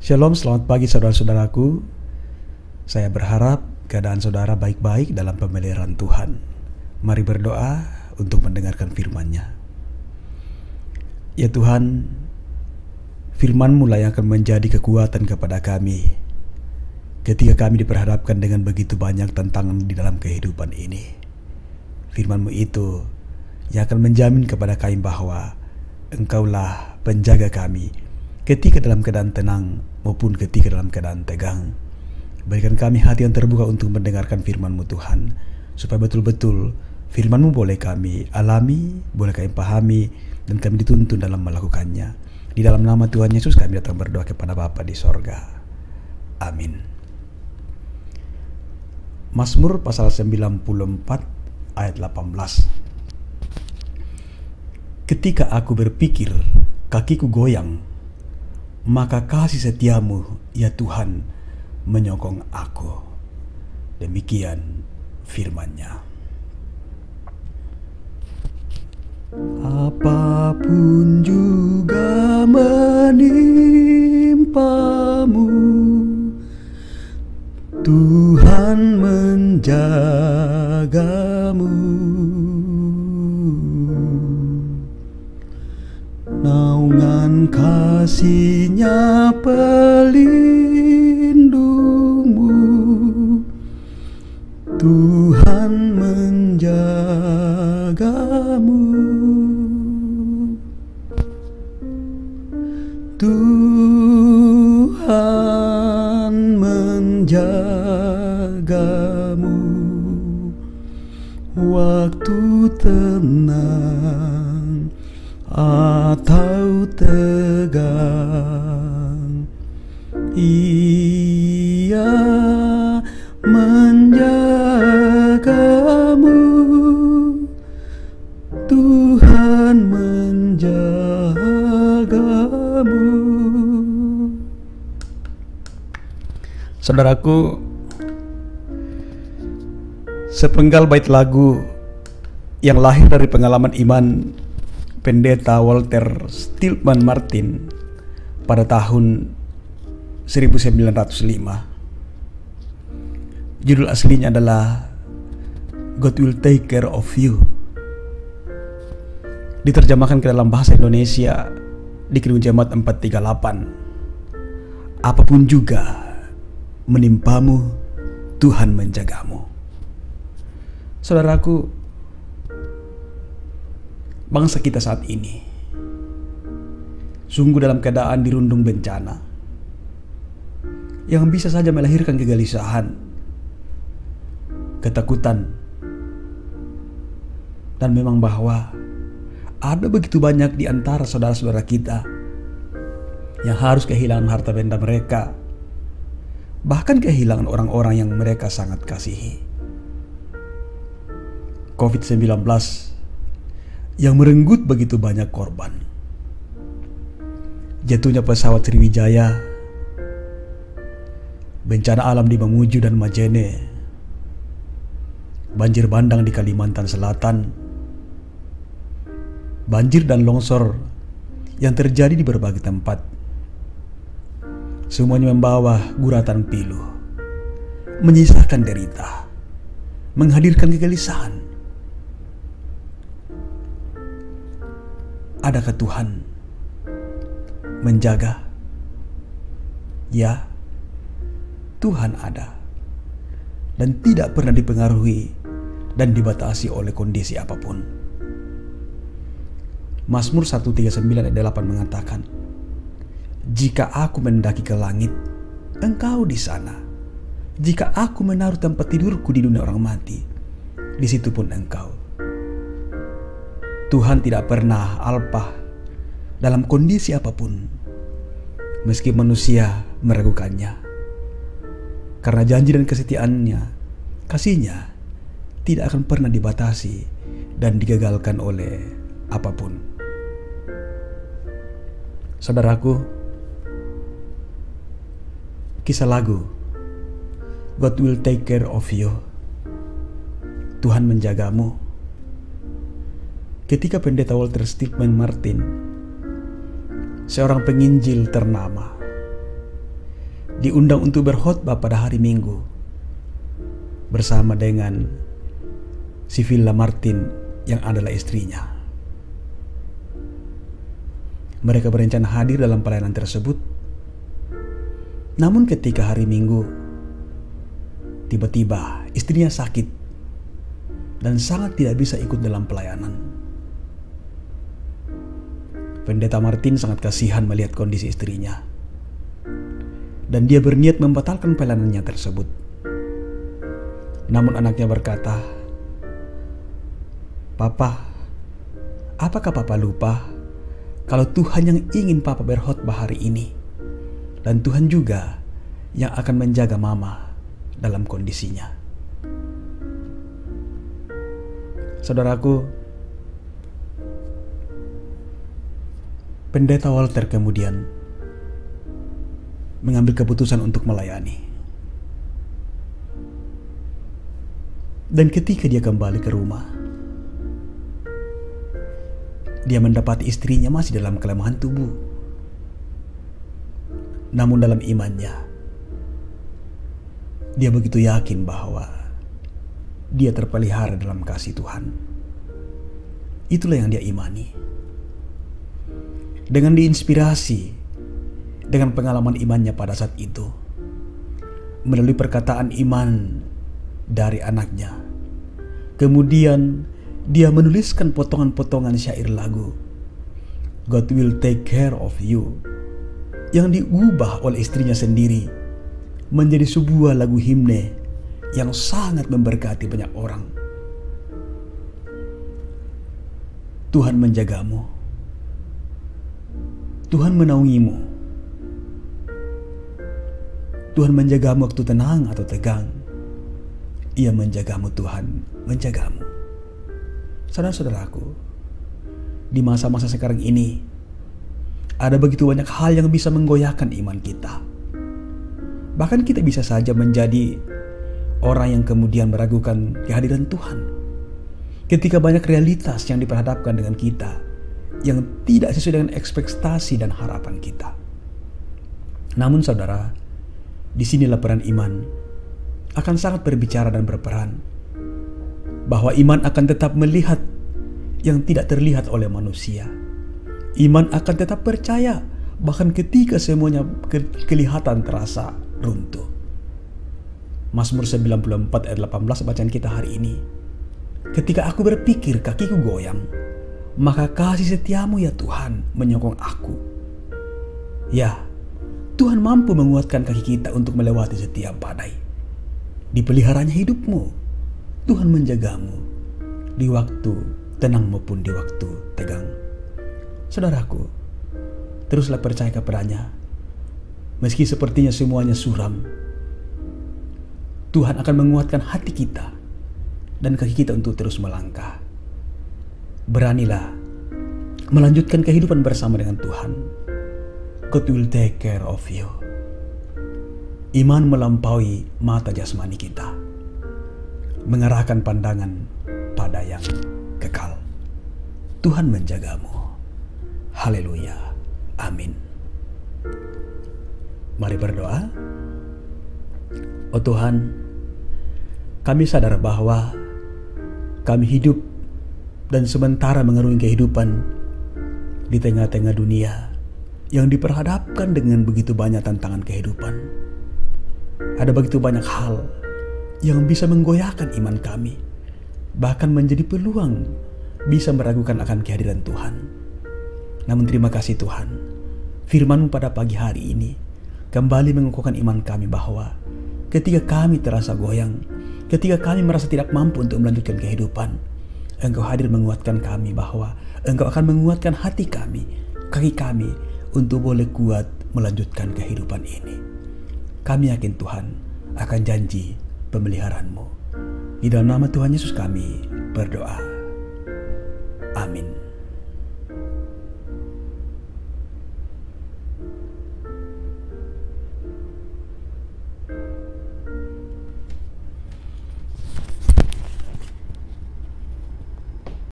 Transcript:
Shalom, selamat pagi saudara-saudaraku. Saya berharap keadaan saudara baik-baik dalam pemeliharaan Tuhan. Mari berdoa untuk mendengarkan firman-Nya. Ya Tuhan, firman-Mu lah yang akan menjadi kekuatan kepada kami ketika kami diperhadapkan dengan begitu banyak tantangan di dalam kehidupan ini. Firman-Mu itu yang akan menjamin kepada kami bahwa Engkaulah penjaga kami ketika dalam keadaan tenang maupun ketika dalam keadaan tegang. Berikan kami hati yang terbuka untuk mendengarkan firman-Mu Tuhan, supaya betul-betul firman-Mu boleh kami alami, boleh kami pahami, dan kami dituntun dalam melakukannya. Di dalam nama Tuhan Yesus kami datang berdoa kepada Bapa di sorga. Amin. Mazmur pasal 94 ayat 18. Ketika aku berpikir, kakiku goyang, maka kasih setiamu, ya Tuhan, menyokong aku. Demikian firman-Nya. Apapun juga menimpamu, Tuhan menjagamu. Naungan kasih-Nya pelindungmu, Tuhan menjagamu. Tuhan menjagamu waktu tenang atau tegang. Ia menjagamu, Tuhan menjagamu. Saudaraku, sepenggal bait lagu yang lahir dari pengalaman iman Pendeta Walter Stillman Martin pada tahun 1905. Judul aslinya adalah God Will Take Care of You. Diterjemahkan ke dalam bahasa Indonesia di Kidung Jemaat 438. Apapun juga menimpamu, Tuhan menjagamu. Saudaraku, bangsa kita saat ini sungguh dalam keadaan dirundung bencana yang bisa saja melahirkan kegelisahan, ketakutan, dan memang bahwa ada begitu banyak di antara saudara-saudara kita yang harus kehilangan harta benda mereka, bahkan kehilangan orang-orang yang mereka sangat kasihi. COVID-19 yang merenggut begitu banyak korban. Jatuhnya pesawat Sriwijaya, bencana alam di Mamuju dan Majene, banjir bandang di Kalimantan Selatan, banjir dan longsor yang terjadi di berbagai tempat. Semuanya membawa guratan pilu, menyisakan derita, menghadirkan kegelisahan. Adakah Tuhan menjaga? Ya, Tuhan ada dan tidak pernah dipengaruhi dan dibatasi oleh kondisi apapun. Mazmur 139 ayat 8 mengatakan, jika aku mendaki ke langit, Engkau di sana. Jika aku menaruh tempat tidurku di dunia orang mati, di situ pun Engkau. Tuhan tidak pernah alpa dalam kondisi apapun, meski manusia meragukannya. Karena janji dan kesetiaannya, kasih-Nya tidak akan pernah dibatasi dan digagalkan oleh apapun. Saudaraku, kisah lagu God Will Take Care of You, Tuhan menjagamu, ketika Pendeta Walter Stillman Martin, seorang penginjil ternama, diundang untuk berkhotbah pada hari Minggu bersama dengan si Villa Martin yang adalah istrinya. Mereka berencana hadir dalam pelayanan tersebut. Namun ketika hari Minggu, tiba-tiba istrinya sakit dan sangat tidak bisa ikut dalam pelayanan. Pendeta Martin sangat kasihan melihat kondisi istrinya, dan dia berniat membatalkan pelayanannya tersebut. Namun anaknya berkata, "Papa, apakah Papa lupa kalau Tuhan yang ingin Papa berkhotbah hari ini, dan Tuhan juga yang akan menjaga Mama dalam kondisinya?" Saudaraku, Pendeta Walter kemudian mengambil keputusan untuk melayani. Dan ketika dia kembali ke rumah, dia mendapati istrinya masih dalam kelemahan tubuh. Namun dalam imannya, dia begitu yakin bahwa dia terpelihara dalam kasih Tuhan. Itulah yang dia imani. Dengan diinspirasi dengan pengalaman imannya pada saat itu, melalui perkataan iman dari anaknya, kemudian dia menuliskan potongan-potongan syair lagu God Will Take Care of You, yang diubah oleh istrinya sendiri menjadi sebuah lagu himne yang sangat memberkati banyak orang. Tuhan menjagamu, Tuhan menaungimu, Tuhan menjagamu waktu tenang atau tegang. Ia menjagamu, Tuhan menjagamu. Saudara-saudaraku, di masa-masa sekarang ini ada begitu banyak hal yang bisa menggoyahkan iman kita. Bahkan kita bisa saja menjadi orang yang kemudian meragukan kehadiran Tuhan ketika banyak realitas yang diperhadapkan dengan kita yang tidak sesuai dengan ekspektasi dan harapan kita. Namun saudara, disinilah peran iman akan sangat berbicara dan berperan, bahwa iman akan tetap melihat yang tidak terlihat oleh manusia. Iman akan tetap percaya bahkan ketika semuanya kelihatan terasa runtuh. Mazmur 94 ayat 18 bacaan kita hari ini. Ketika aku berpikir kakiku goyang, maka kasih setiamu ya Tuhan menyokong aku. Ya, Tuhan mampu menguatkan kaki kita untuk melewati setiap badai. Dipeliharanya hidupmu, Tuhan menjagamu di waktu tenang maupun di waktu tegang. Saudaraku, teruslah percaya kepadanya. Meski sepertinya semuanya suram, Tuhan akan menguatkan hati kita dan kaki kita untuk terus melangkah. Beranilah melanjutkan kehidupan bersama dengan Tuhan. God will take care of you. Iman melampaui mata jasmani kita, mengarahkan pandangan pada yang kekal. Tuhan menjagamu. Haleluya. Amin. Mari berdoa. Oh Tuhan, kami sadar bahwa kami hidup dan sementara mengarungi kehidupan di tengah-tengah dunia yang diperhadapkan dengan begitu banyak tantangan kehidupan. Ada begitu banyak hal yang bisa menggoyahkan iman kami, bahkan menjadi peluang bisa meragukan akan kehadiran Tuhan. Namun terima kasih Tuhan, firman-Mu pada pagi hari ini kembali mengukuhkan iman kami bahwa ketika kami terasa goyang, ketika kami merasa tidak mampu untuk melanjutkan kehidupan, Engkau hadir menguatkan kami bahwa Engkau akan menguatkan hati kami, kaki kami untuk boleh kuat melanjutkan kehidupan ini. Kami yakin Tuhan akan janji pemeliharaan-Mu. Di dalam nama Tuhan Yesus kami berdoa. Amin.